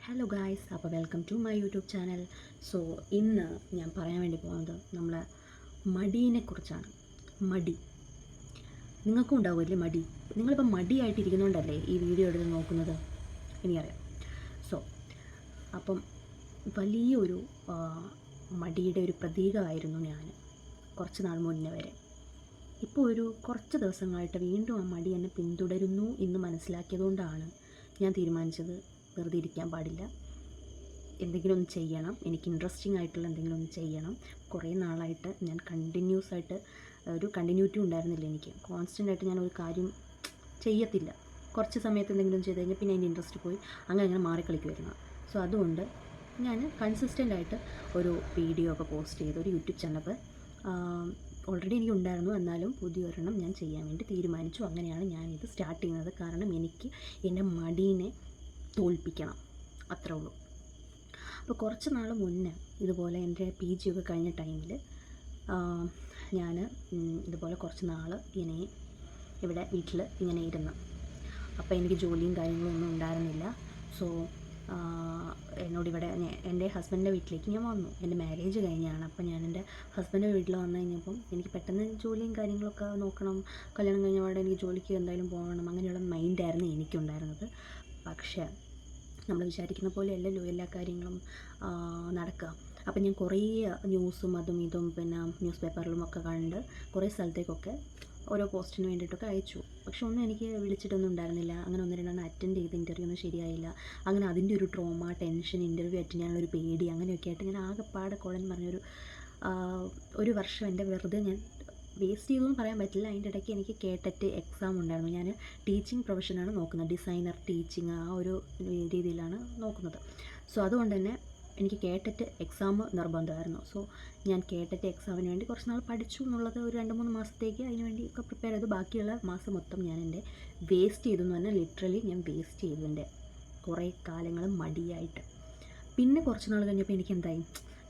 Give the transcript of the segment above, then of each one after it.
Hello guys, അപ്പോൾ welcome to my YouTube channel. So ഇന്ന് ഞാൻ പറയാൻ വേണ്ടി പോകുന്നത് നമ്മളെ മടീനെക്കുറിച്ചാണ്. മടി നിങ്ങൾക്കും ഉണ്ടാവുമല്ലേ മടി? നിങ്ങളിപ്പോൾ മടിയായിട്ടിരിക്കുന്നുണ്ടല്ലേ ഈ വീഡിയോ എടുത്ത് നോക്കുന്നത്, എനിക്കറിയാം. സോ അപ്പം വലിയൊരു മടിയുടെ ഒരു പ്രതീകമായിരുന്നു ഞാൻ കുറച്ച് നാൾ മുന്നേ വരെ. ഇപ്പോൾ ഒരു കുറച്ച് ദിവസങ്ങളായിട്ട് വീണ്ടും ആ മടി എന്നെ പിന്തുടരുന്നു എന്ന് മനസ്സിലാക്കിയതുകൊണ്ടാണ് ഞാൻ തീരുമാനിച്ചത് വെറുതെ ഇരിക്കാൻ പാടില്ല, എന്തെങ്കിലും ഒന്ന് ചെയ്യണം, എനിക്ക് ഇൻട്രസ്റ്റിംഗ് ആയിട്ടുള്ള എന്തെങ്കിലും ഒന്ന് ചെയ്യണം. കുറേ നാളായിട്ട് ഞാൻ കണ്ടിന്യൂസ് ആയിട്ട് ഒരു കണ്ടിന്യൂറ്റി ഉണ്ടായിരുന്നില്ല. എനിക്ക് കോൺസ്റ്റൻ്റ് ആയിട്ട് ഞാൻ ഒരു കാര്യം ചെയ്യത്തില്ല. കുറച്ച് സമയത്ത് എന്തെങ്കിലും ചെയ്ത് കഴിഞ്ഞാൽ പിന്നെ അതിൻ്റെ ഇൻട്രസ്റ്റ് പോയി അങ്ങനെ മാറിക്കളിക്കുമായിരുന്നു. സോ അതുകൊണ്ട് ഞാൻ കൺസിസ്റ്റൻ്റ് ആയിട്ട് ഒരു വീഡിയോ ഒക്കെ പോസ്റ്റ് ചെയ്ത് ഒരു യൂട്യൂബ് ചാനൽ ഓൾറെഡി എനിക്ക് ഉണ്ടായിരുന്നു, എന്നാലും പുതിയൊരെണ്ണം ഞാൻ ചെയ്യാൻ വേണ്ടി തീരുമാനിച്ചു. അങ്ങനെയാണ് ഞാനിത് സ്റ്റാർട്ട് ചെയ്യുന്നത്. കാരണം എനിക്ക് എൻ്റെ മടീനെ തോൽപ്പിക്കണം, അത്രേ ഉള്ളൂ. അപ്പോൾ കുറച്ച് നാൾ മുന്നേ ഇതുപോലെ എൻ്റെ PG ഒക്കെ കഴിഞ്ഞ ടൈമിൽ ഞാൻ ഇതുപോലെ കുറച്ച് നാൾ ഇങ്ങനെ ഇവിടെ വീട്ടിൽ ഇങ്ങനെ ഇരുന്നു. അപ്പോൾ എനിക്ക് ജോലിയും കാര്യങ്ങളും ഒന്നും ഉണ്ടായിരുന്നില്ല. സോ എന്നോടിവിടെ എൻ്റെ ഹസ്ബൻഡിൻ്റെ വീട്ടിലേക്ക് ഞാൻ വന്നു. എൻ്റെ മാരേജ് കഴിഞ്ഞാണ്. അപ്പോൾ ഞാൻ എൻ്റെ ഹസ്ബൻഡിൻ്റെ വീട്ടിൽ വന്നു കഴിഞ്ഞപ്പം എനിക്ക് പെട്ടെന്ന് ജോലിയും കാര്യങ്ങളൊക്കെ നോക്കണം. കല്യാണം കഴിഞ്ഞ പാടെ എനിക്ക് ജോലിക്ക് എന്തായാലും പോകണം, അങ്ങനെയുള്ള മൈൻഡായിരുന്നു എനിക്കുണ്ടായിരുന്നത്. പക്ഷേ നമ്മൾ വിചാരിക്കുന്ന പോലെ അല്ലല്ലോ എല്ലാ കാര്യങ്ങളും നടക്കുക. അപ്പം ഞാൻ കുറേ ന്യൂസും അതും ഇതും പിന്നെ ന്യൂസ് പേപ്പറിലും ഒക്കെ കണ്ട് കുറേ സ്ഥലത്തേക്കൊക്കെ ഓരോ പോസ്റ്റിന് വേണ്ടിയിട്ടൊക്കെ അയച്ചു. പക്ഷെ ഒന്നും എനിക്ക് വിളിച്ചിട്ടൊന്നും ഉണ്ടായിരുന്നില്ല. അങ്ങനെ ഒന്ന് രണ്ടെണ്ണം അറ്റൻഡ് ചെയ്ത് ഇൻ്റർവ്യൂ ഒന്നും ശരിയായില്ല. അങ്ങനെ അതിൻ്റെ ഒരു ട്രോമ, ടെൻഷൻ, ഇൻ്റർവ്യൂ അറ്റൻഡ് ചെയ്യാനുള്ളൊരു പേടി, അങ്ങനെയൊക്കെ ആയിട്ട് ഞാൻ ആകെപ്പാടെ കുഴഞ്ഞ് പറഞ്ഞൊരു ഒരു വർഷം എൻ്റെ വെറുതെ ഞാൻ വേസ്റ്റ് ചെയ്തു എന്ന് പറയാൻ പറ്റില്ല. അതിൻ്റെ ഇടയ്ക്ക് എനിക്ക് കേട്ടറ്റ് എക്സാം ഉണ്ടായിരുന്നു. ഞാൻ ടീച്ചിങ് പ്രൊഫഷനാണ് നോക്കുന്നത്, ഡിസൈനർ ടീച്ചിങ് ആ ഒരു രീതിയിലാണ് നോക്കുന്നത്. സോ അതുകൊണ്ട് തന്നെ എനിക്ക് കേട്ടറ്റ് എക്സാം നിർബന്ധമായിരുന്നു. സോ ഞാൻ കേട്ടറ്റ് എക്സാമിന് വേണ്ടി കുറച്ച് നാൾ പഠിച്ചു എന്നുള്ളത് ഒരു 2-3 മാസത്തേക്ക് അതിന് വേണ്ടിയൊക്കെ പ്രിപ്പയർ ചെയ്തു. ബാക്കിയുള്ള മാസം മൊത്തം ഞാൻ എൻ്റെ വേസ്റ്റ് ചെയ്തു എന്ന് പറഞ്ഞാൽ ലിറ്ററലി ഞാൻ വേസ്റ്റ് ചെയ്തു എൻ്റെ കുറേ കാലങ്ങൾ മടിയായിട്ട്. പിന്നെ കുറച്ച് നാൾ കഴിഞ്ഞപ്പോൾ എനിക്ക് എന്തായി,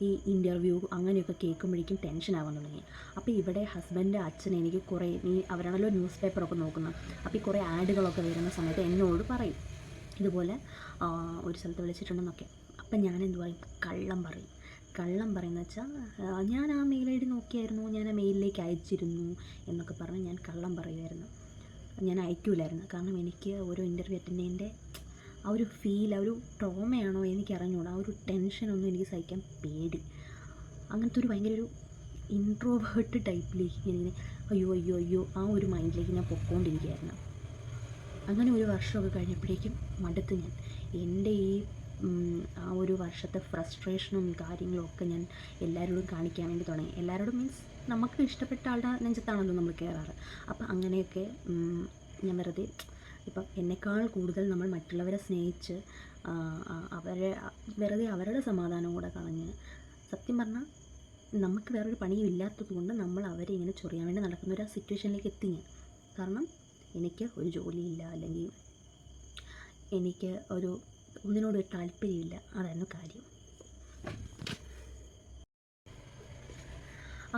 ഈ ഇൻ്റർവ്യൂ അങ്ങനെയൊക്കെ കേൾക്കുമ്പോഴേക്കും ടെൻഷനാവാൻ തുടങ്ങി. അപ്പോൾ ഇവിടെ ഹസ്ബൻഡ് അച്ഛൻ എനിക്ക് കുറേ അവരാണല്ലോ ന്യൂസ് പേപ്പറൊക്കെ നോക്കുന്നത്. അപ്പോൾ ഈ കുറേ ആഡുകളൊക്കെ വരുന്ന സമയത്ത് എന്നോട് പറയും ഇതുപോലെ ഒരു സ്ഥലത്ത് വിളിച്ചിട്ടുണ്ടെന്നൊക്കെ. അപ്പം ഞാൻ എന്ത് പറയും, കള്ളം പറയുന്നത് വെച്ചാൽ ഞാൻ ആ മെയിൽ ID നോക്കിയായിരുന്നു, ഞാൻ ആ മെയിലിലേക്ക് അയച്ചിരുന്നു എന്നൊക്കെ പറഞ്ഞ് ഞാൻ കള്ളം പറയുമായിരുന്നു. ഞാൻ അയക്കില്ലായിരുന്നു. കാരണം എനിക്ക് ഓരോ ഇൻ്റർവ്യൂ അറ്റൻഡ് ചെയ്യേണ്ട ആ ഒരു ഫീൽ, ആ ഒരു ട്രോമയാണോ എനിക്കറിഞ്ഞൂടാ, ആ ഒരു ടെൻഷനൊന്നും എനിക്ക് സഹിക്കാൻ പേടി. അങ്ങനത്തെ ഒരു ഭയങ്കര ഒരു ഇൻട്രോവേർട്ട് ടൈപ്പിലേക്ക് ഇങ്ങനെ അയ്യോ ആ ഒരു മൈൻഡിലേക്ക് ഞാൻ പൊയ്ക്കൊണ്ടിരിക്കുകയായിരുന്നു. അങ്ങനെ ഒരു വർഷമൊക്കെ കഴിഞ്ഞപ്പോഴേക്കും മടുത്ത് ഞാൻ എൻ്റെ ഈ ആ ഒരു വർഷത്തെ ഫ്രസ്ട്രേഷനും കാര്യങ്ങളും ഒക്കെ ഞാൻ എല്ലാവരോടും കാണിക്കാൻ വേണ്ടി തുടങ്ങി. എല്ലാവരോടും മീൻസ് നമുക്ക് ഇഷ്ടപ്പെട്ട ആളുടെ നെഞ്ചത്താണല്ലോ നമ്മൾ കയറാറ്. അപ്പം അങ്ങനെയൊക്കെ ഞാൻ വെറുതെ ഇപ്പം എന്നെക്കാൾ കൂടുതൽ നമ്മൾ മറ്റുള്ളവരെ സ്നേഹിച്ച് വെറുതെ അവരുടെ സമാധാനം കൂടെ കളഞ്ഞ്, സത്യം പറഞ്ഞാൽ നമുക്ക് വേറൊരു പണിയും ഇല്ലാത്തത് കൊണ്ട് നമ്മൾ അവരെ ഇങ്ങനെ ചൊറിയാൻ വേണ്ടി നടക്കുന്ന ഒരു സിറ്റുവേഷനിലേക്ക് എത്തി ഞാൻ. കാരണം എനിക്ക് ഒരു ജോലിയില്ല, അല്ലെങ്കിൽ എനിക്ക് ഒന്നിനോടൊരു താല്പര്യമില്ല, അതായിരുന്നു കാര്യം.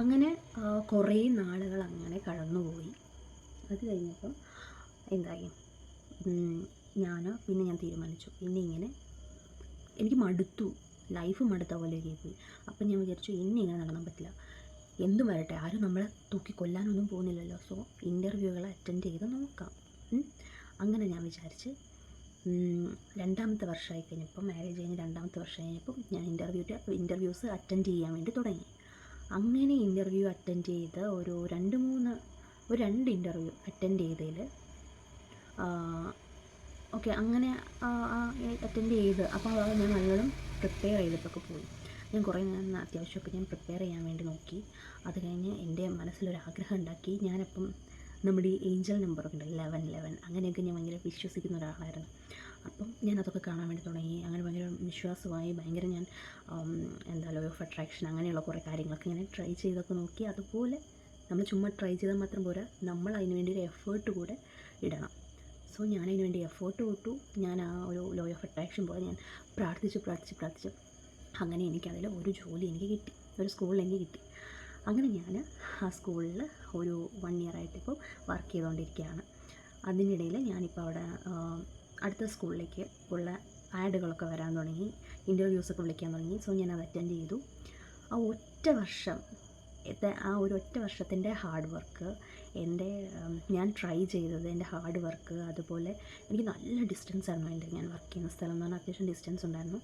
അങ്ങനെ കുറേ നാളുകൾ അങ്ങനെ കടന്നുപോയി. അത് കഴിഞ്ഞപ്പം എന്തായി, പിന്നെ ഞാൻ തീരുമാനിച്ചു, പിന്നെ ഇങ്ങനെ എനിക്ക് മടുത്തു, ലൈഫ് മടുത്ത പോലെയൊക്കെ പോയി. അപ്പം ഞാൻ വിചാരിച്ചു ഇങ്ങനെ നടന്നാൻ പറ്റില്ല, എന്തും വരട്ടെ, ആരും നമ്മളെ തൂക്കി കൊല്ലാനൊന്നും പോകുന്നില്ലല്ലോ. സോ ഇൻ്റർവ്യൂകൾ അറ്റൻഡ് ചെയ്ത് നോക്കാം. അങ്ങനെ ഞാൻ വിചാരിച്ച് 2ാമത്തെ വർഷമായി കഴിഞ്ഞപ്പം, മാരേജ് കഴിഞ്ഞ് 2ാമത്തെ വർഷം കഴിഞ്ഞപ്പം ഞാൻ ഇൻ്റർവ്യൂസ് അറ്റൻഡ് ചെയ്യാൻ വേണ്ടി തുടങ്ങി. അങ്ങനെ ഇൻ്റർവ്യൂ അറ്റൻഡ് ചെയ്ത് ഒരു 2 ഇൻ്റർവ്യൂ അറ്റൻഡ് ചെയ്തതിൽ ഓക്കെ അങ്ങനെ അറ്റൻഡ് ചെയ്ത് അപ്പോൾ ഞാൻ നല്ലോണം പ്രിപ്പയർ ചെയ്തിട്ടൊക്കെ പോയി. ഞാൻ കുറേ അത്യാവശ്യമൊക്കെ ഞാൻ പ്രിപ്പയർ ചെയ്യാൻ വേണ്ടി നോക്കി. അത് കഴിഞ്ഞ് എൻ്റെ മനസ്സിലൊരാഗ്രഹം ഉണ്ടാക്കി. ഞാനപ്പം നമ്മുടെ ഈ ഏഞ്ചൽ നമ്പറൊക്കെ ഉണ്ട് 1111, അങ്ങനെയൊക്കെ ഞാൻ ഭയങ്കര വിശ്വസിക്കുന്ന ഒരാളായിരുന്നു. അപ്പം ഞാനതൊക്കെ കാണാൻ വേണ്ടി തുടങ്ങി. അങ്ങനെ ഭയങ്കര വിശ്വാസമായി, ഭയങ്കര ഞാൻ ലോ ഓഫ് അട്രാക്ഷൻ അങ്ങനെയുള്ള കുറേ കാര്യങ്ങളൊക്കെ ഇങ്ങനെ ട്രൈ ചെയ്തൊക്കെ നോക്കി. അതുപോലെ നമ്മൾ ചുമ്മാ ട്രൈ ചെയ്താൽ മാത്രം പോരാ, നമ്മൾ അതിന് വേണ്ടി ഒരു എഫേർട്ട് കൂടെ ഇടണം. സോ ഞാനതിന് വേണ്ടി എഫേർട്ട് ഇട്ടു. ഞാൻ ആ ഒരു ലോ ഓഫ് അട്രാക്ഷൻ പോലെ ഞാൻ പ്രാർത്ഥിച്ച് അങ്ങനെ എനിക്കതിൽ ഒരു ജോലി എനിക്ക് കിട്ടി, ഒരു സ്കൂളിൽ എനിക്ക് കിട്ടി. അങ്ങനെ ഞാൻ ആ സ്കൂളിൽ ഒരു 1 ഇയർ ആയിട്ടിപ്പോൾ വർക്ക് ചെയ്തുകൊണ്ടിരിക്കുകയാണ്. അതിനിടയിൽ ഞാനിപ്പോൾ അവിടെ അടുത്ത സ്കൂളിലേക്ക് ഉള്ള ആഡുകളൊക്കെ വരാൻ തുടങ്ങി, ഇൻ്റർവ്യൂസൊക്കെ വിളിക്കാൻ തുടങ്ങി. സോ ഞാനത് അറ്റൻഡ് ചെയ്തു. ആ ഒറ്റ വർഷം, ആ ഒരു ഒറ്റ വർഷത്തിൻ്റെ ഹാർഡ് വർക്ക്, ഞാൻ ട്രൈ ചെയ്തത്, എൻ്റെ ഹാർഡ് വർക്ക്, അതുപോലെ എനിക്ക് നല്ല ഡിസ്റ്റൻസ് ആയിരുന്നു ഞാൻ വർക്ക് ചെയ്യുന്ന സ്ഥലം എന്ന് പറഞ്ഞാൽ അത്യാവശ്യം ഡിസ്റ്റൻസ് ഉണ്ടായിരുന്നു.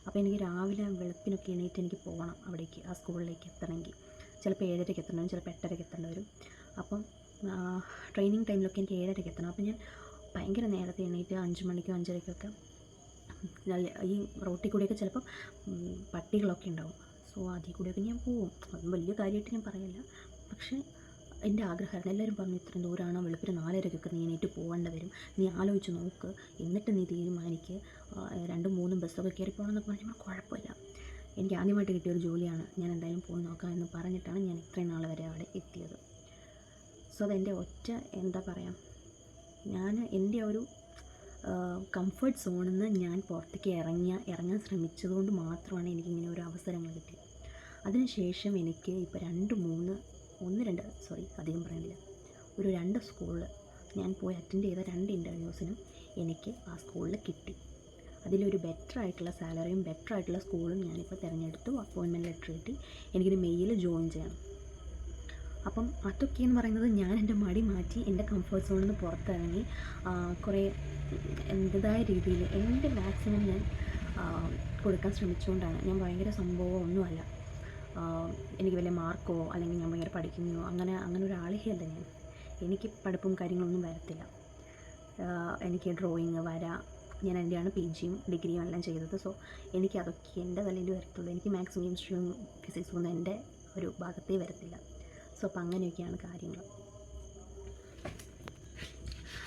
അപ്പോൾ എനിക്ക് രാവിലെ വെളുപ്പിനൊക്കെ എണീറ്റ് എനിക്ക് പോകണം അവിടേക്ക്, ആ സ്കൂളിലേക്ക് എത്തണമെങ്കിൽ. ചിലപ്പോൾ 7:30 എത്തേണ്ടി വരും, ചിലപ്പോൾ 8:30 എത്തേണ്ടി വരും. അപ്പം ട്രെയിനിങ് ടൈമിലൊക്കെ എനിക്ക് 7:30 എത്തണം. അപ്പം ഞാൻ ഭയങ്കര നേരത്തെ എണീറ്റ് 5 മണിക്കോ 5:30ക്കൊക്കെ ഈ റോട്ടിൽ കൂടിയൊക്കെ ചിലപ്പം പട്ടികളൊക്കെ ഉണ്ടാവും. സോ അതിൽ കൂടെയൊക്കെ ഞാൻ പോവും. അതും വലിയ കാര്യമായിട്ട് ഞാൻ പറയില്ല, പക്ഷേ എൻ്റെ ആഗ്രഹമായിരുന്നു. എല്ലാവരും പറഞ്ഞു ഇത്രയും ദൂരമാണോ, വെളുപ്പിന് 4:30ക്കൊക്കെ നീ എണീറ്റ് പോകേണ്ടി വരും, നീ ആലോചിച്ച് നോക്ക്, എന്നിട്ട് നീ തീരുമാനിക്ക്, 2-3 ബസ്സൊക്കെ കയറി പോകണമെന്നൊക്കെ പറഞ്ഞാൽ കുഴപ്പമില്ല, എനിക്ക് ആദ്യമായിട്ട് കിട്ടിയൊരു ജോലിയാണ്, ഞാൻ എന്തായാലും പോയി നോക്കാം എന്ന് പറഞ്ഞിട്ടാണ് ഞാൻ ഇത്രയും നാൾ വരെ അവിടെ എത്തിയത്. സോ അതെൻ്റെ ഒറ്റ എന്താ പറയുക, ഞാൻ എൻ്റെ ഒരു കംഫർട്ട് സോണിൽ നിന്ന് ഞാൻ പുറത്തേക്ക് ഇറങ്ങാൻ ശ്രമിച്ചതുകൊണ്ട് മാത്രമാണ് എനിക്കിങ്ങനെ ഒരു അവസരങ്ങൾ കിട്ടിയത്. അതിനുശേഷം എനിക്ക് ഇപ്പോൾ 2 സ്കൂളിൽ ഞാൻ പോയി അറ്റൻഡ് ചെയ്ത 2 ഇൻ്റർവ്യൂസിനും എനിക്ക് ആ സ്കൂളിൽ കിട്ടി. അതിലൊരു ബെറ്റർ ആയിട്ടുള്ള സാലറിയും ബെറ്റർ ആയിട്ടുള്ള സ്കൂളും ഞാനിപ്പോൾ തിരഞ്ഞെടുത്തു. അപ്പോയിൻമെൻറ്റ് ലെറ്റർ കിട്ടി, എനിക്കിത് മെയ്യിൽ ജോയിൻ ചെയ്യണം. അപ്പം അതൊക്കെയെന്ന് പറയുന്നത് ഞാൻ എൻ്റെ മടി മാറ്റി എൻ്റെ കംഫർട്ട് സോണിൽ നിന്ന് പുറത്തിറങ്ങി കുറേ എൻ്റെതായ രീതിയിൽ എൻ്റെ മാക്സിമം ഞാൻ കൊടുക്കാൻ ശ്രമിച്ചുകൊണ്ടാണ്. ഞാൻ ഭയങ്കര സംഭവമൊന്നുമല്ല, എനിക്ക് വലിയ മാർക്കോ അല്ലെങ്കിൽ ഞാൻ ഭയങ്കര പഠിക്കുന്നോ അങ്ങനെ ഒരാളേ അല്ല ഞാൻ. എനിക്ക് പഠിപ്പും കാര്യങ്ങളൊന്നും വരത്തില്ല. എനിക്ക് ഡ്രോയിങ്, വര, ഞാൻ എൻ്റെയാണ് PGയും ഡിഗ്രിയും എല്ലാം ചെയ്തത്. സോ എനിക്ക് അതൊക്കെ എൻ്റെ തലയിൽ വരത്തുള്ളൂ. എനിക്ക് മാത്സും കെമിസ്ട്രിയും ഫിസിക്സും ഒന്നും എൻ്റെ ഒരു ഭാഗത്തേ വരത്തില്ല. സോ അപ്പം അങ്ങനെയൊക്കെയാണ് കാര്യങ്ങൾ.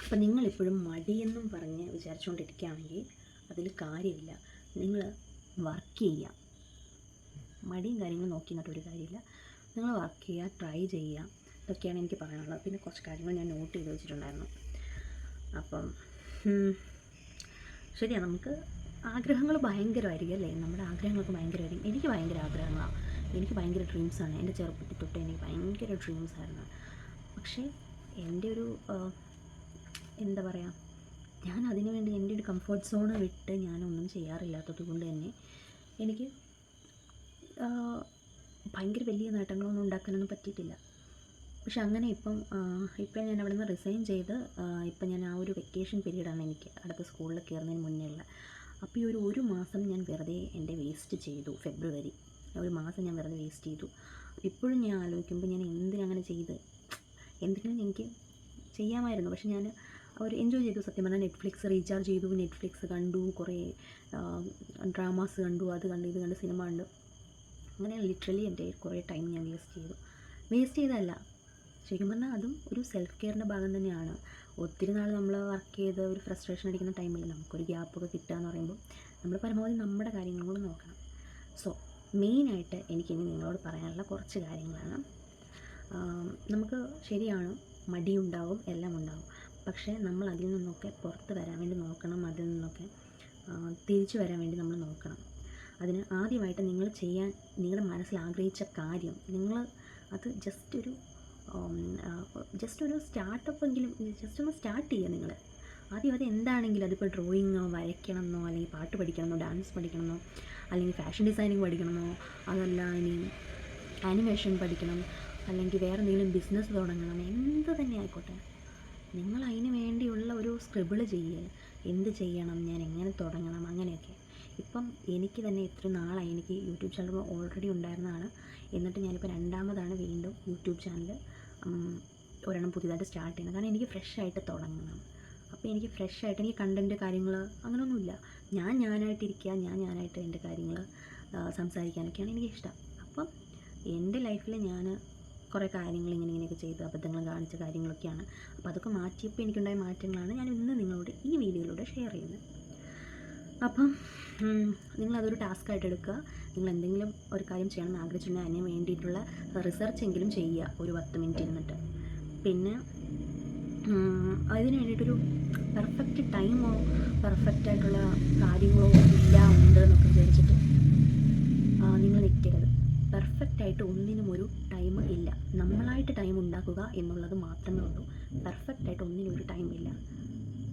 അപ്പം നിങ്ങളിപ്പോഴും മടിയെന്നും പറഞ്ഞ് വിചാരിച്ചുകൊണ്ടിരിക്കുകയാണെങ്കിൽ അതിൽ കാര്യമില്ല. നിങ്ങൾ വർക്ക് ചെയ്യുക, മടിയും കാര്യങ്ങളും നോക്കി നിന്നിട്ടൊരു കാര്യമില്ല. നിങ്ങൾ വർക്ക് ചെയ്യുക, ട്രൈ ചെയ്യുക, ഇതൊക്കെയാണ് എനിക്ക് പറയാനുള്ളത്. പിന്നെ കുറച്ച് കാര്യങ്ങൾ ഞാൻ നോട്ട് ചെയ്ത് വെച്ചിട്ടുണ്ടായിരുന്നു. അപ്പം ശരിയാണ്, നമുക്ക് ആഗ്രഹങ്ങൾ ഭയങ്കരമായിരിക്കും അല്ലേ, നമ്മുടെ ആഗ്രഹങ്ങളൊക്കെ ഭയങ്കരമായിരിക്കും. എനിക്ക് ഭയങ്കര ആഗ്രഹങ്ങളാണ്, എനിക്ക് ഭയങ്കര ഡ്രീംസാണ്. എൻ്റെ ചെറുപ്പത്തിൽ തൊട്ട് എനിക്ക് ഭയങ്കര ഡ്രീംസായിരുന്നു. പക്ഷേ എൻ്റെ ഒരു എന്താ പറയുക, ഞാൻ അതിനു വേണ്ടി എൻ്റെ ഒരു കംഫർട്ട് സോണ് വിട്ട് ഞാനൊന്നും ചെയ്യാറില്ലാത്തത് കൊണ്ട് തന്നെ എനിക്ക് ഭയങ്കര വലിയ നേട്ടങ്ങളൊന്നും ഉണ്ടാക്കാനൊന്നും പറ്റിയിട്ടില്ല. പക്ഷെ അങ്ങനെ ഇപ്പം ഞാൻ അവിടെ നിന്ന് റിസൈൻ ചെയ്ത് ഇപ്പം ഞാൻ ആ ഒരു വെക്കേഷൻ പീരീഡാണ് എനിക്ക് അടുത്ത സ്കൂളിൽ കയറുന്നതിന് മുന്നേ ഉള്ള. അപ്പോൾ ഈ ഒരു മാസം ഞാൻ വെറുതെ എൻ്റെ വേസ്റ്റ് ചെയ്തു. ഫെബ്രുവരി 1 മാസം ഞാൻ വെറുതെ വേസ്റ്റ് ചെയ്തു. ഇപ്പോഴും ഞാൻ ആലോചിക്കുമ്പോൾ ഞാൻ എന്തിനങ്ങനെ ചെയ്ത്, എന്തെങ്കിലും എനിക്ക് ചെയ്യാമായിരുന്നു. പക്ഷെ ഞാൻ ഒരു എൻജോയ് ചെയ്തു. സത്യം പറഞ്ഞാൽ നെറ്റ്ഫ്ലിക്സ് റീചാർജ് ചെയ്തു, നെറ്റ്ഫ്ലിക്സ് കണ്ടു, കുറേ ഡ്രാമാസ് കണ്ടു, അത് കണ്ട് ഇത് കണ്ട് സിനിമ കണ്ടു. അങ്ങനെ ലിറ്ററലി എൻ്റെ കുറേ ടൈം ഞാൻ വേസ്റ്റ് ചെയ്തതല്ല, ശരിക്കും പറഞ്ഞാൽ അതും ഒരു സെൽഫ് കെയറിൻ്റെ ഭാഗം തന്നെയാണ്. ഒത്തിരി നാൾ നമ്മൾ വർക്ക് ചെയ്ത് ഒരു ഫ്രസ്ട്രേഷൻ അടിക്കുന്ന ടൈമിൽ നമുക്കൊരു ഗ്യാപ്പൊക്കെ കിട്ടുക എന്ന് പറയുമ്പോൾ നമ്മൾ പരമാവധി നമ്മുടെ കാര്യങ്ങളും നോക്കണം. സോ മെയിനായിട്ട് എനിക്കിനി നിങ്ങളോട് പറയാനുള്ള കുറച്ച് കാര്യങ്ങളാണ്. നമുക്ക് ശരിയാണ്, മടിയുണ്ടാവും, എല്ലാം ഉണ്ടാവും. പക്ഷേ നമ്മൾ അതിൽ നിന്നൊക്കെ പുറത്ത് വരാൻ വേണ്ടി നോക്കണം, അതിൽ നിന്നൊക്കെ തിരിച്ചു വരാൻ വേണ്ടി നമ്മൾ നോക്കണം. അതിന് ആദ്യമായിട്ട് നിങ്ങൾ ചെയ്യാൻ നിങ്ങളുടെ മനസ്സിൽ ആഗ്രഹിച്ച കാര്യം, നിങ്ങൾ അത് ജസ്റ്റ് ഒരു സ്റ്റാർട്ടപ്പെങ്കിലും ജസ്റ്റ് ഒന്ന് സ്റ്റാർട്ട് ചെയ്യുക. നിങ്ങൾ ആദ്യം അത് എന്താണെങ്കിലും, അതിപ്പോൾ ഡ്രോയിങ്ങോ വരയ്ക്കണമെന്നോ അല്ലെങ്കിൽ പാട്ട് പഠിക്കണമെന്നോ ഡാൻസ് പഠിക്കണമെന്നോ അല്ലെങ്കിൽ ഫാഷൻ ഡിസൈനിങ് പഠിക്കണമെന്നോ, അതല്ല ഇനി ആനിമേഷൻ പഠിക്കണം, അല്ലെങ്കിൽ വേറെ എന്തെങ്കിലും ബിസിനസ് തുടങ്ങണം, എന്ത് തന്നെ ആയിക്കോട്ടെ, നിങ്ങൾ അതിന് വേണ്ടിയുള്ള ഒരു സ്ക്രിബിൾ ചെയ്യുക. എന്ത് ചെയ്യണം, ഞാൻ എങ്ങനെ തുടങ്ങണം, അങ്ങനെയൊക്കെ. ഇപ്പം എനിക്ക് തന്നെ ഇത്ര നാളായി, എനിക്ക് യൂട്യൂബ് ചാനൽ ഓൾറെഡി ഉണ്ടായിരുന്നതാണ്. എന്നിട്ട് ഞാനിപ്പോൾ 2ാമതാണ് വീണ്ടും യൂട്യൂബ് ചാനൽ ഒരെണ്ണം പുതിയതായിട്ട് സ്റ്റാർട്ട് ചെയ്യുന്നത്. കാരണം എനിക്ക് ഫ്രഷായിട്ട് തുടങ്ങണം. അപ്പോൾ എനിക്ക് ഫ്രഷായിട്ട്, എനിക്ക് കണ്ടൻറ്റ് കാര്യങ്ങൾ അങ്ങനെയൊന്നുമില്ല, ഞാനായിട്ടിരിക്കുക, ഞാനായിട്ട് എൻ്റെ കാര്യങ്ങൾ സംസാരിക്കാനൊക്കെയാണ് എനിക്കിഷ്ടം. അപ്പം എൻ്റെ ലൈഫിൽ ഞാൻ കുറേ കാര്യങ്ങൾ ഇങ്ങനെയൊക്കെ ചെയ്ത് അബദ്ധങ്ങൾ കാണിച്ച കാര്യങ്ങളൊക്കെയാണ്. അപ്പോൾ അതൊക്കെ മാറ്റിയപ്പോൾ എനിക്കുണ്ടായ മാറ്റങ്ങളാണ് ഞാൻ ഇന്ന് നിങ്ങളോട് ഈ വീഡിയോയിലൂടെ ഷെയർ ചെയ്യുന്നത്. അപ്പം നിങ്ങളതൊരു ടാസ്ക്കായിട്ട് എടുക്കുക. നിങ്ങൾ എന്തെങ്കിലും ഒരു കാര്യം ചെയ്യണമെന്ന് ആഗ്രഹിച്ചിട്ടുണ്ടെങ്കിൽ അതിന് വേണ്ടിയിട്ടുള്ള റിസർച്ചെങ്കിലും ചെയ്യുക, ഒരു 10 മിനിറ്റ് ഇരുന്നിട്ട്. പിന്നെ അതിന് വേണ്ടിയിട്ടൊരു പെർഫെക്റ്റ് ടൈമോ പെർഫെക്റ്റായിട്ടുള്ള കാര്യങ്ങളോ ഉണ്ട് എന്നൊക്കെ വിചാരിച്ചിട്ട് നിങ്ങൾ നിൽക്കരുത്. പെർഫെക്റ്റായിട്ട് ഒന്നിനും ഒരു ടൈം ഇല്ല. നമ്മളായിട്ട് ടൈം ഉണ്ടാക്കുക എന്നുള്ളത് മാത്രമേ ഉള്ളൂ. പെർഫെക്റ്റായിട്ട് ഒന്നിനും ഒരു ടൈം ഇല്ല.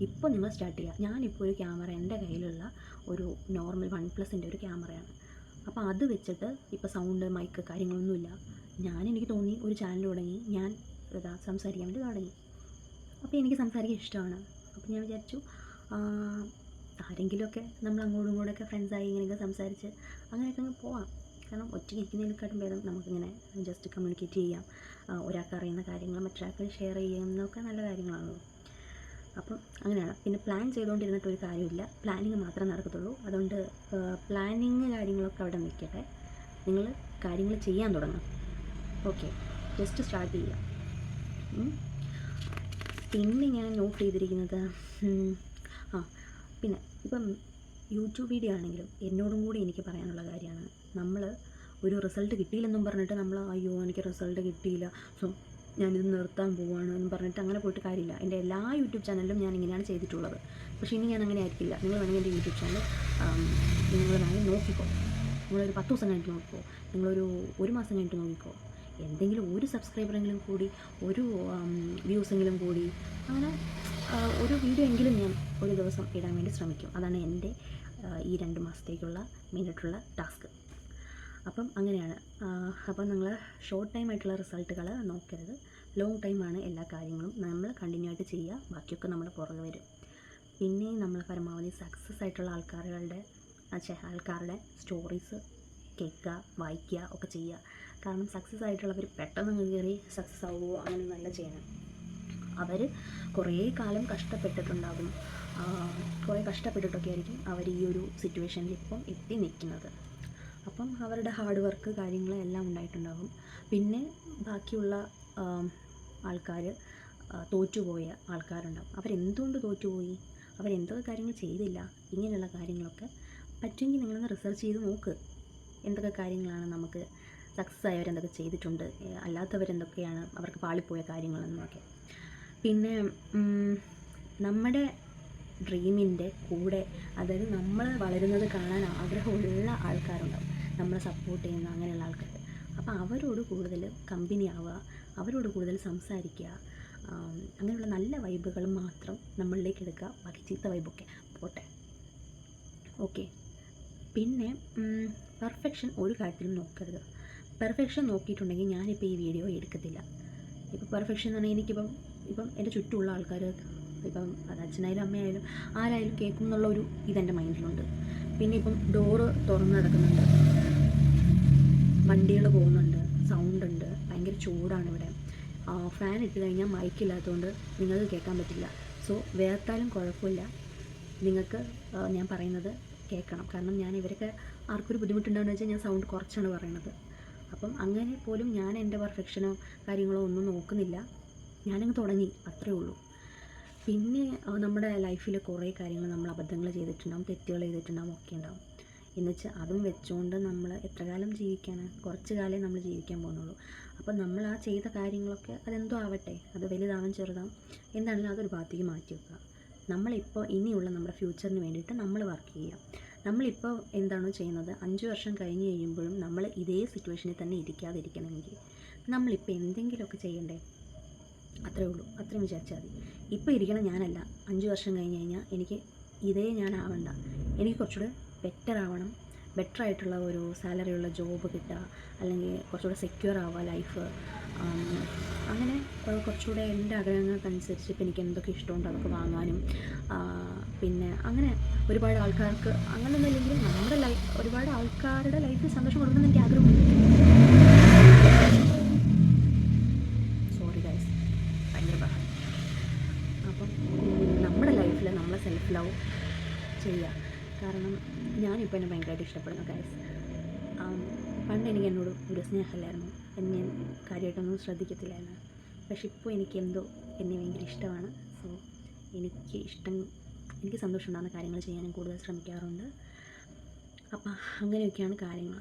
ഇപ്പോൾ നിങ്ങൾ സ്റ്റാർട്ട് ചെയ്യുക. ഞാനിപ്പോൾ ഒരു ക്യാമറ എൻ്റെ കയ്യിലുള്ള ഒരു നോർമൽ OnePlusൻ്റെ ഒരു ക്യാമറയാണ്. അപ്പോൾ അത് വെച്ചിട്ട് ഇപ്പോൾ സൗണ്ട് മൈക്ക് കാര്യങ്ങളൊന്നുമില്ല. എനിക്ക് തോന്നി ഒരു ചാനൽ തുടങ്ങി ഞാൻ സംസാരിക്കാൻ വേണ്ടി തുടങ്ങി. അപ്പോൾ എനിക്ക് സംസാരിക്കാൻ ഇഷ്ടമാണ്. അപ്പോൾ ഞാൻ വിചാരിച്ചു ആരെങ്കിലുമൊക്കെ നമ്മൾ അങ്ങോട്ടും ഇങ്ങോട്ടൊക്കെ ഫ്രണ്ട്സായി ഇങ്ങനെയൊക്കെ സംസാരിച്ച് അങ്ങനെയൊക്കെ അങ്ങ് പോവാം. കാരണം ഒറ്റയ്ക്ക് ഇരിക്കുന്നതിനെക്കാട്ടും ഭേദം നമുക്കിങ്ങനെ ജസ്റ്റ് കമ്മ്യൂണിക്കേറ്റ് ചെയ്യാം. ഒരാൾക്ക് അറിയുന്ന കാര്യങ്ങൾ മറ്റൊരാൾക്ക് ഷെയർ ചെയ്യുന്നതൊക്കെ നല്ല കാര്യങ്ങളാണല്ലോ. അപ്പം അങ്ങനെയാണ്. പിന്നെ പ്ലാൻ ചെയ്തുകൊണ്ടിരുന്നിട്ട് ഒരു കാര്യമില്ല, പ്ലാനിങ് മാത്രമേ നടക്കത്തുള്ളൂ. അതുകൊണ്ട് പ്ലാനിങ് കാര്യങ്ങളൊക്കെ അവിടെ നിൽക്കട്ടെ, നിങ്ങൾ കാര്യങ്ങൾ ചെയ്യാൻ തുടങ്ങാം. ഓക്കെ, ജസ്റ്റ് സ്റ്റാർട്ട് ചെയ്യുക. പിന്നെ ഞാൻ നോട്ട് ചെയ്തിരിക്കുന്നത് പിന്നെ ഇപ്പം യൂട്യൂബ് വീഡിയോ ആണെങ്കിലും എന്നോടും കൂടി എനിക്ക് പറയാനുള്ള കാര്യമാണ്, നമ്മൾ ഒരു റിസൾട്ട് കിട്ടിയില്ലെന്നും പറഞ്ഞിട്ട് നമ്മൾ അയ്യോ എനിക്ക് റിസൾട്ട് കിട്ടിയില്ല സോ ഞാനിത് നിർത്താൻ പോവുകയാണ് എന്ന് പറഞ്ഞിട്ട് അങ്ങനെ പോയിട്ട് കാര്യമില്ല. എൻ്റെ എല്ലാ യൂട്യൂബ് ചാനലിലും ഞാൻ ഇങ്ങനെയാണ് ചെയ്തിട്ടുള്ളത്. പക്ഷേ ഇനി ഞാൻ അങ്ങനെ ആയിരിക്കില്ല. നിങ്ങൾ വേണമെങ്കിൽ എൻ്റെ യൂട്യൂബ് ചാനൽ നിങ്ങൾ വേണമെങ്കിൽ നോക്കിക്കോ. നിങ്ങളൊരു 10 ദിവസം കഴിഞ്ഞിട്ട് നോക്കിക്കോ, ഒരു മാസം കഴിഞ്ഞിട്ട് നോക്കിക്കോ. എന്തെങ്കിലും ഒരു സബ്സ്ക്രൈബറെങ്കിലും കൂടി, ഒരു വ്യൂസെങ്കിലും കൂടി, അങ്ങനെ ഒരു വീഡിയോ എങ്കിലും ഞാൻ ഒരു ദിവസം ഇടാൻ വേണ്ടി ശ്രമിക്കും. അതാണ് എൻ്റെ ഈ 2 മാസത്തേക്കുള്ള മെയിനായിട്ടുള്ള ടാസ്ക്. അപ്പം അങ്ങനെയാണ്. അപ്പം നിങ്ങൾ ഷോർട്ട് ടൈം ആയിട്ടുള്ള റിസൾട്ടുകൾ നോക്കരുത്, ലോങ് ടൈമാണ് എല്ലാ കാര്യങ്ങളും നമ്മൾ കണ്ടിന്യൂ ആയിട്ട് ചെയ്യുക. ബാക്കിയൊക്കെ നമ്മുടെ പുറകെ വരും. പിന്നെ നമ്മൾ പരമാവധി സക്സസ് ആയിട്ടുള്ള ആൾക്കാരുടെ സ്റ്റോറീസ് കേൾക്കുക, വായിക്കുക ഒക്കെ ചെയ്യുക. കാരണം സക്സസ് ആയിട്ടുള്ളവർ പെട്ടെന്ന് കയറി സക്സസ് ആവുമോ അങ്ങനെയൊന്നല്ല ചെയ്യണം. അവർ കുറേ കാലം കഷ്ടപ്പെട്ടിട്ടുണ്ടാകും, കുറേ കഷ്ടപ്പെട്ടിട്ടൊക്കെ ആയിരിക്കും അവർ ഈ ഒരു സിറ്റുവേഷനിൽ ഇപ്പം എത്തി നിൽക്കുന്നത്. അപ്പം അവരുടെ ഹാർഡ് വർക്ക് കാര്യങ്ങളെല്ലാം ഉണ്ടായിട്ടുണ്ടാകും. പിന്നെ ബാക്കിയുള്ള ആൾക്കാർ, തോറ്റുപോയ ആൾക്കാരുണ്ടാകും. അവരെന്തുകൊണ്ട് തോറ്റുപോയി, അവരെന്തൊക്കെ കാര്യങ്ങൾ ചെയ്തില്ല, ഇങ്ങനെയുള്ള കാര്യങ്ങളൊക്കെ പറ്റുമെങ്കിൽ നിങ്ങളൊന്ന് റിസർച്ച് ചെയ്ത് നോക്ക്. എന്തൊക്കെ കാര്യങ്ങളാണ് നമുക്ക് സക്സസ് ആയവരെന്തൊക്കെ ചെയ്തിട്ടുണ്ട്, അല്ലാത്തവരെന്തൊക്കെയാണ് അവർക്ക് പാളിപ്പോയ കാര്യങ്ങളെന്നൊക്കെ. പിന്നെ നമ്മുടെ ഡ്രീമിൻ്റെ കൂടെ, അതായത് നമ്മൾ വളരുന്നത് കാണാൻ ആഗ്രഹമുള്ള ആൾക്കാരുണ്ടാവും, നമ്മളെ സപ്പോർട്ട് ചെയ്യുന്ന അങ്ങനെയുള്ള ആൾക്കാർ. അപ്പോൾ അവരോട് കൂടുതൽ കമ്പനി ആവുക, അവരോട് കൂടുതൽ സംസാരിക്കുക. അങ്ങനെയുള്ള നല്ല വൈബുകൾ മാത്രം നമ്മളിലേക്ക് എടുക്കുക. ബാക്കി ചീത്ത വൈബൊക്കെ പോട്ടെ. ഓക്കെ. പിന്നെ പെർഫെക്ഷൻ ഒരു കാര്യത്തിലും നോക്കരുത്. പെർഫെക്ഷൻ നോക്കിയിട്ടുണ്ടെങ്കിൽ ഞാനിപ്പോൾ ഈ വീഡിയോ എടുക്കത്തില്ല. ഇപ്പോൾ പെർഫെക്ഷൻ എന്ന് പറഞ്ഞാൽ ഇപ്പം എൻ്റെ ചുറ്റുമുള്ള ആൾക്കാർ, ഇപ്പം അത് അച്ഛനായാലും അമ്മയായാലും ആരായാലും കേൾക്കും എന്നുള്ള ഒരു ഇതെൻ്റെ മൈൻഡിലുണ്ട്. പിന്നെ ഇപ്പം ഡോറ് തുറന്ന് കിടക്കുന്നുണ്ട്, വണ്ടികൾ പോകുന്നുണ്ട്, സൗണ്ട് ഉണ്ട്, ഭയങ്കര ചൂടാണ് ഇവിടെ, ഫാൻ ഇട്ട് കഴിഞ്ഞാൽ മൈക്കില്ലാത്തതുകൊണ്ട് നിങ്ങൾക്ക് കേൾക്കാൻ പറ്റില്ല. സോ വേർത്താലും കുഴപ്പമില്ല, നിങ്ങൾക്ക് ഞാൻ പറയുന്നത് കേൾക്കണം. കാരണം ഞാൻ ഇവരൊക്കെ ആർക്കൊരു ബുദ്ധിമുട്ടുണ്ടാകുമെന്ന് വെച്ചാൽ ഞാൻ സൗണ്ട് കുറച്ചാണ് പറയുന്നത്. അപ്പം അങ്ങനെ പോലും ഞാൻ എൻ്റെ പെർഫെക്ഷനോ കാര്യങ്ങളോ ഒന്നും നോക്കുന്നില്ല, ഞാനങ്ങ് തുടങ്ങി, അത്രേ ഉള്ളൂ. പിന്നെ നമ്മുടെ ലൈഫിൽ കുറേ കാര്യങ്ങൾ നമ്മൾ അബദ്ധങ്ങൾ ചെയ്തിട്ടുണ്ടാകും, തെറ്റുകൾ ചെയ്തിട്ടുണ്ടാകും, ഒക്കെ ഉണ്ടാകും. എന്നുവെച്ചാൽ അതും വെച്ചുകൊണ്ട് നമ്മൾ എത്ര കാലം ജീവിക്കാനാണ്? കുറച്ച് കാലമേ നമ്മൾ ജീവിക്കാൻ പോകുന്നുള്ളൂ. അപ്പം നമ്മൾ ആ ചെയ്ത കാര്യങ്ങളൊക്കെ അതെന്തോ ആവട്ടെ, അത് വലുതാവും ചെറുതാവും എന്താണെങ്കിലും അതൊരു ഭാഗത്തേക്ക് മാറ്റി വെക്കുക. നമ്മളിപ്പോൾ ഇനിയുള്ള നമ്മുടെ ഫ്യൂച്ചറിന് വേണ്ടിയിട്ട് നമ്മൾ വർക്ക് ചെയ്യുക. നമ്മളിപ്പോൾ എന്താണോ ചെയ്യുന്നത് 5 വർഷം കഴിഞ്ഞ് കഴിയുമ്പോഴും നമ്മൾ ഇതേ സിറ്റുവേഷനിൽ തന്നെ ഇരിക്കാതിരിക്കണമെങ്കിൽ നമ്മളിപ്പോൾ എന്തെങ്കിലുമൊക്കെ ചെയ്യണ്ടേ? അത്രേ ഉള്ളൂ, അത്രയും വിചാരിച്ചാൽ മതി. ഇപ്പോൾ ഇരിക്കണം ഞാനല്ല, 5 വർഷം കഴിഞ്ഞ് കഴിഞ്ഞാൽ എനിക്ക് ഇതേ ഞാനാവണ്ട, എനിക്ക് കുറച്ചുകൂടെ ബെറ്റർ ആവണം. ബെറ്റർ ആയിട്ടുള്ള ഒരു സാലറിയുള്ള ജോബ് കിട്ടുക, അല്ലെങ്കിൽ കുറച്ചുകൂടെ സെക്യൂർ ആവുക ലൈഫ്. അങ്ങനെ കുറച്ചുകൂടെ എൻ്റെ ആഗ്രഹങ്ങൾക്കനുസരിച്ച് ഇപ്പം എനിക്ക് എന്തൊക്കെ ഇഷ്ടമുണ്ട് അതൊക്കെ വാങ്ങാനും, പിന്നെ അങ്ങനെ ഒരുപാട് ആൾക്കാർക്ക് അങ്ങനെയൊന്നും ഇല്ലെങ്കിലും നമ്മുടെ ഒരുപാട് ആൾക്കാരുടെ ലൈഫിൽ സന്തോഷം കൊടുക്കണം എനിക്ക് ആഗ്രഹമുണ്ട്. സോറി ഗൈസ്, ഭയങ്കര ബഹളം. അപ്പം നമ്മുടെ ലൈഫിൽ നമ്മളെ സെൽഫ് ലവ് ചെയ്യുക. കാരണം ഞാനിപ്പോൾ എന്നെ ഭയങ്കരമായിട്ട് ഇഷ്ടപ്പെടുന്നു ഗൈസ്. പണ്ട് എനിക്ക് എന്നോട് ഒരു സ്നേഹമില്ലായിരുന്നു, എന്നെ കാര്യമായിട്ടൊന്നും ശ്രദ്ധിക്കത്തില്ലായിരുന്നു. പക്ഷെ ഇപ്പോൾ എനിക്ക് എന്നെ ഭയങ്കര ഇഷ്ടമാണ്. സോ എനിക്ക് സന്തോഷം ഉണ്ടാകുന്ന കാര്യങ്ങൾ ചെയ്യാനും കൂടുതൽ ശ്രമിക്കാറുണ്ട്. അപ്പം അങ്ങനെയൊക്കെയാണ് കാര്യങ്ങൾ.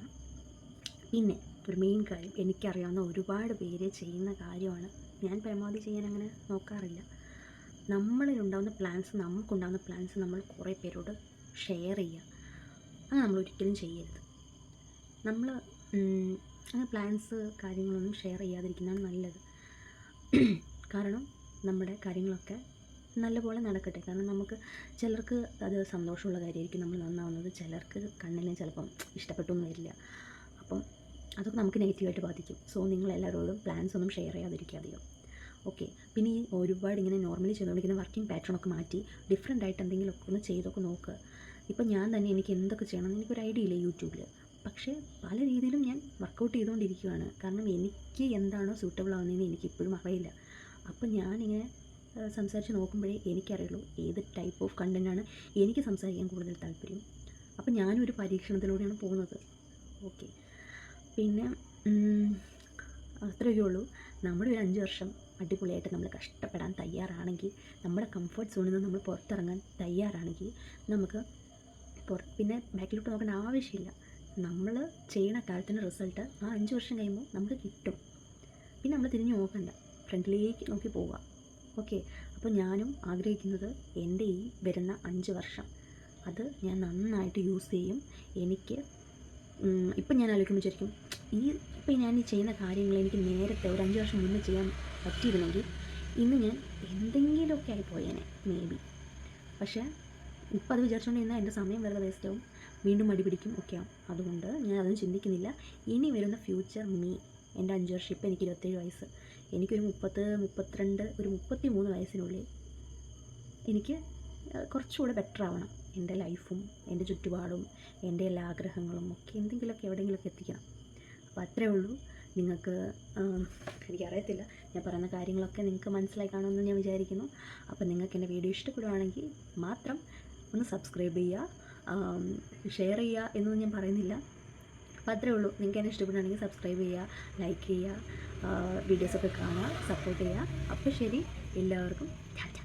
പിന്നെ ഒരു മെയിൻ കാര്യം, എനിക്കറിയാവുന്ന ഒരുപാട് പേര് ചെയ്യുന്ന കാര്യമാണ്, ഞാൻ പരമാവധി ചെയ്യാൻ അങ്ങനെ നോക്കാറില്ല. നമുക്കുണ്ടാകുന്ന പ്ലാൻസ് നമ്മൾ കുറേ പേരോട് ഷെയർ ചെയ്യുക. അങ്ങനെ നമ്മൾ ഒരിക്കലും ചെയ്യരുത്. നമ്മൾ അങ്ങനെ പ്ലാൻസ് കാര്യങ്ങളൊന്നും ഷെയർ ചെയ്യാതിരിക്കുന്നതാണ് നല്ലത്. കാരണം നമ്മുടെ കാര്യങ്ങളൊക്കെ നല്ലപോലെ നടക്കട്ടെ. കാരണം നമുക്ക് ചിലർക്ക് അത് സന്തോഷമുള്ള കാര്യമായിരിക്കും നമ്മൾ നന്നാവുന്നത്, ചിലർക്ക് കണ്ണിന് ചിലപ്പം ഇഷ്ടപ്പെട്ടു എന്ന് വരില്ല. അപ്പം അതൊക്കെ നമുക്ക് നെഗറ്റീവായിട്ട് ബാധിക്കും. സോ നിങ്ങളെല്ലാവരോടും പ്ലാൻസ് ഒന്നും ഷെയർ ചെയ്യാതിരിക്കുക അധികം. ഓക്കെ. പിന്നെ ഈ ഒരുപാട് ഇങ്ങനെ നോർമലി ചെയ്തുകൊണ്ടിരിക്കുന്ന വർക്കിംഗ് പാറ്റേണൊക്കെ മാറ്റി ഡിഫറെൻ്റ് ആയിട്ട് എന്തെങ്കിലുമൊക്കെ ഒന്ന് ചെയ്തൊക്കെ നോക്കുക. ഇപ്പം ഞാൻ തന്നെ എനിക്ക് എന്തൊക്കെ ചെയ്യണമെന്ന് എനിക്കൊരു ഐഡിയ ഇല്ല യൂട്യൂബിൽ. പക്ഷേ പല രീതിയിലും ഞാൻ വർക്കൗട്ട് ചെയ്തുകൊണ്ടിരിക്കുകയാണ്. കാരണം എനിക്ക് എന്താണോ സൂട്ടബിൾ ആവുന്നതെന്ന് എനിക്കിപ്പോഴും അറിയില്ല. അപ്പം ഞാനിങ്ങനെ സംസാരിച്ച് നോക്കുമ്പോഴേ എനിക്കറിയുള്ളൂ ഏത് ടൈപ്പ് ഓഫ് കണ്ടൻറ്റാണ് എനിക്ക് സംസാരിക്കാൻ കൂടുതൽ താല്പര്യം. അപ്പം ഞാനും ഒരു പരീക്ഷണത്തിലൂടെയാണ് പോകുന്നത്. ഓക്കെ. പിന്നെ അത്രയൊക്കെ ഉള്ളൂ. നമ്മുടെ ഒരു 5 വർഷം അടിപൊളിയായിട്ട് നമ്മൾ കഷ്ടപ്പെടാൻ തയ്യാറാണെങ്കിൽ, നമ്മുടെ കംഫർട്ട് സോണിൽ നിന്ന് നമ്മൾ പുറത്തിറങ്ങാൻ തയ്യാറാണെങ്കിൽ നമുക്ക് പിന്നെ ബാക്കിലോട്ട് നോക്കേണ്ട ആവശ്യമില്ല. നമ്മൾ ചെയ്യുന്ന കാര്യത്തിൻ്റെ റിസൾട്ട് ആ 5 വർഷം കഴിയുമ്പോൾ നമുക്ക് കിട്ടും. പിന്നെ നമ്മൾ തിരിഞ്ഞ് നോക്കണ്ട, ഫ്രണ്ടിലേക്ക് നോക്കി പോവുക. ഓക്കെ. അപ്പോൾ ഞാനും ആഗ്രഹിക്കുന്നത് എൻ്റെ ഈ വരുന്ന 5 വർഷം അത് ഞാൻ നന്നായിട്ട് യൂസ് ചെയ്യും. എനിക്ക് ഇപ്പം ഞാൻ ആലോചിക്കുമ്പോൾ വിചാരിക്കും, ഇപ്പം ഞാൻ ഈ ചെയ്യുന്ന കാര്യങ്ങൾ എനിക്ക് നേരത്തെ ഒരു 5 വർഷം മുന്നേ ചെയ്യാൻ പറ്റിയിരുന്നെങ്കിൽ ഇന്ന് ഞാൻ എന്തെങ്കിലുമൊക്കെ ആയി പോയേനെ മേ ബി. പക്ഷേ ഇപ്പം അത് വിചാരിച്ചുകൊണ്ടിരുന്നാൽ എൻ്റെ സമയം വെറുതെ വേസ്റ്റാവും, വീണ്ടും മടി പിടിക്കും, ഒക്കെ ആവും. അതുകൊണ്ട് ഞാൻ അതൊന്നും ചിന്തിക്കുന്നില്ല. ഇനി വരുന്ന ഫ്യൂച്ചർ എൻ്റെ 5 വർഷം, ഇപ്പം എനിക്ക് 27 വയസ്സ്, എനിക്കൊരു 32 ഒരു 33 വയസ്സിനുള്ളിൽ എനിക്ക് കുറച്ചുകൂടെ ബെറ്റർ ആവണം. എൻ്റെ ലൈഫും എൻ്റെ ചുറ്റുപാടും എൻ്റെ എല്ലാ ആഗ്രഹങ്ങളും ഒക്കെ എന്തെങ്കിലുമൊക്കെ എവിടെയെങ്കിലുമൊക്കെ എത്തിക്കണം. അപ്പോൾ അത്രയേ ഉള്ളൂ. നിങ്ങൾക്ക് എനിക്കറിയത്തില്ല, ഞാൻ പറയുന്ന കാര്യങ്ങളൊക്കെ നിങ്ങൾക്ക് മനസ്സിലായി കാണുമെന്ന് ഞാൻ വിചാരിക്കുന്നു. അപ്പോൾ നിങ്ങൾക്ക് എൻ്റെ വീഡിയോ ഇഷ്ടപ്പെടുവാണെങ്കിൽ മാത്രം ഒന്ന് സബ്സ്ക്രൈബ് ചെയ്യുക, ഷെയർ ചെയ്യുക എന്നൊന്നും ഞാൻ പറയുന്നില്ല. അപ്പോൾ അത്രയേ ഉള്ളൂ. നിങ്ങൾക്ക് എന്നെ ഇഷ്ടപ്പെടുകയാണെങ്കിൽ സബ്സ്ക്രൈബ് ചെയ്യുക, ലൈക്ക് ചെയ്യുക, വീഡിയോസൊക്കെ കാണുക, സപ്പോർട്ട് ചെയ്യുക. അപ്പോൾ ശരി, എല്ലാവർക്കും ടാറ്റ.